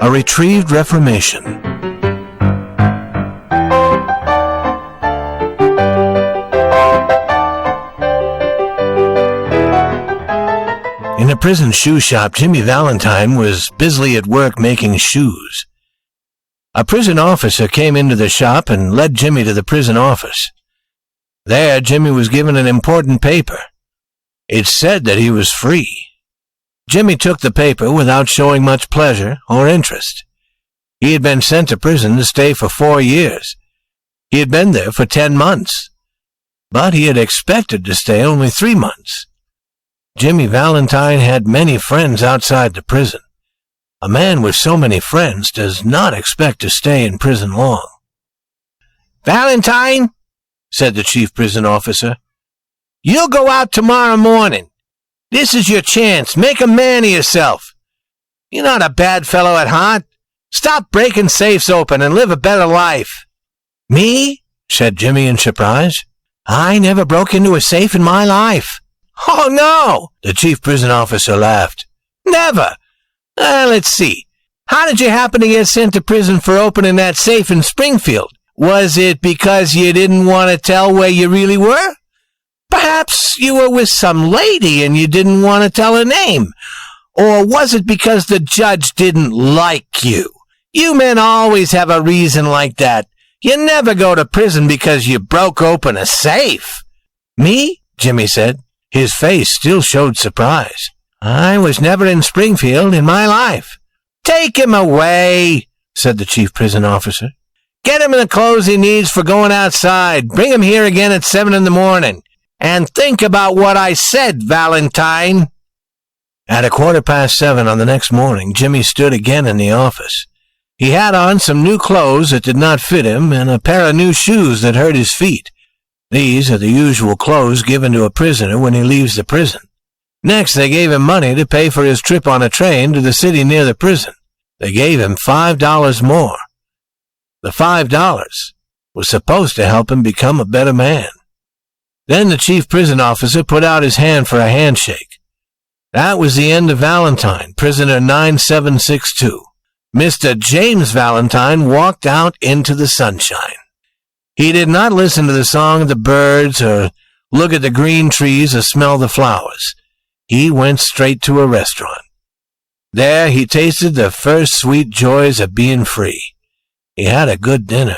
A Retrieved Reformation. In a prison shoe shop, Jimmy Valentine was busily at work making shoes. A prison officer came into the shop and led Jimmy to the prison office. There, Jimmy was given an important paper. It said that he was free. Jimmy took the paper without showing much pleasure or interest. He had been sent to prison to stay for 4 years. He had been there for 10 months, but he had expected to stay only 3 months. Jimmy Valentine had many friends outside the prison. A man with so many friends does not expect to stay in prison long. "Valentine," said the chief prison officer, "you'll go out tomorrow morning. This is your chance. Make a man of yourself. You're not a bad fellow at heart. Stop breaking safes open and live a better life." "Me?" said Jimmy in surprise. "I never broke into a safe in my life." "Oh, no," the chief prison officer laughed. "Never. Let's see. How did you happen to get sent to prison for opening that safe in Springfield? Was it because you didn't want to tell where you really were? Perhaps you were with some lady and you didn't want to tell her name. Or was it because the judge didn't like you? You men always have a reason like that. You never go to prison because you broke open a safe." "Me?" Jimmy said. His face still showed surprise. "I was never in Springfield in my life." "Take him away," said the chief prison officer. "Get him the clothes he needs for going outside. Bring him here again at 7 in the morning. And think about what I said, Valentine." At 7:15 on the next morning, Jimmy stood again in the office. He had on some new clothes that did not fit him and a pair of new shoes that hurt his feet. These are the usual clothes given to a prisoner when he leaves the prison. Next, they gave him money to pay for his trip on a train to the city near the prison. They gave him $5 more. The $5 was supposed to help him become a better man. Then the chief prison officer put out his hand for a handshake. That was the end of Valentine, prisoner 9762. Mr. James Valentine walked out into the sunshine. He did not listen to the song of the birds or look at the green trees or smell the flowers. He went straight to a restaurant. There he tasted the first sweet joys of being free. He had a good dinner.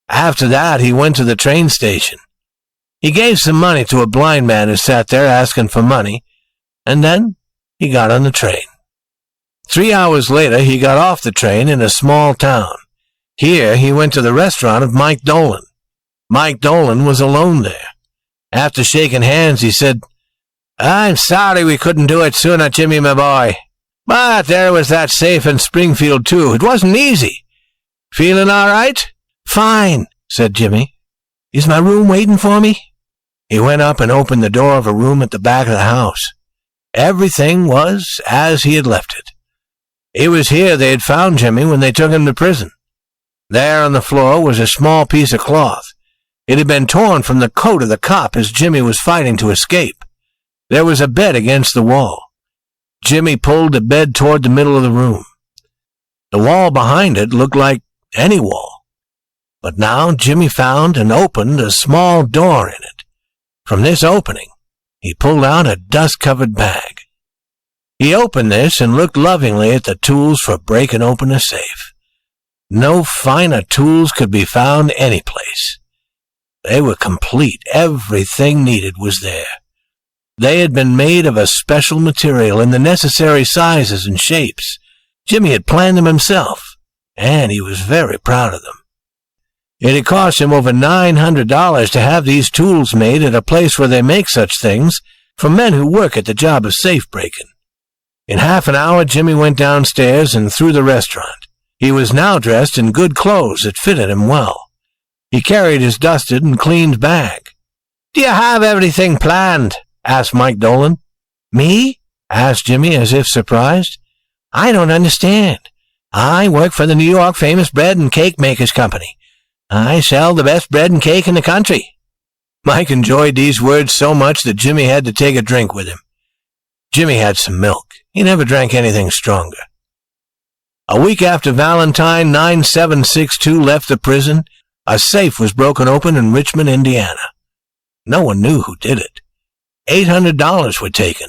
After that, he went to the train station. He gave some money to a blind man who sat there asking for money, and then he got on the train. 3 hours later, he got off the train in a small town. Here, he went to the restaurant of Mike Dolan. Mike Dolan was alone there. After shaking hands, he said, "I'm sorry we couldn't do it sooner, Jimmy, my boy. But there was that safe in Springfield, too. It wasn't easy. Feeling all right?" "Fine," said Jimmy. "Is my room waiting for me?" He went up and opened the door of a room at the back of the house. Everything was as he had left it. It was here they had found Jimmy when they took him to prison. There on the floor was a small piece of cloth. It had been torn from the coat of the cop as Jimmy was fighting to escape. There was a bed against the wall. Jimmy pulled the bed toward the middle of the room. The wall behind it looked like any wall. But now Jimmy found and opened a small door in it. From this opening, he pulled out a dust-covered bag. He opened this and looked lovingly at the tools for breaking open a safe. No finer tools could be found anyplace. They were complete. Everything needed was there. They had been made of a special material in the necessary sizes and shapes. Jimmy had planned them himself, and he was very proud of them. It had cost him over $900 to have these tools made at a place where they make such things for men who work at the job of safe breaking. In half an hour, Jimmy went downstairs and through the restaurant. He was now dressed in good clothes that fitted him well. He carried his dusted and cleaned bag. "Do you have everything planned?" asked Mike Dolan. "Me?" asked Jimmy as if surprised. "I don't understand. I work for the New York Famous Bread and Cake Makers Company. I sell the best bread and cake in the country. Mike enjoyed these words so much that Jimmy had to take a drink with him. Jimmy had some milk. He never drank anything stronger. A week after Valentine 9762 left the prison, a safe was broken open in Richmond, Indiana. No one knew who did it. $800 were taken.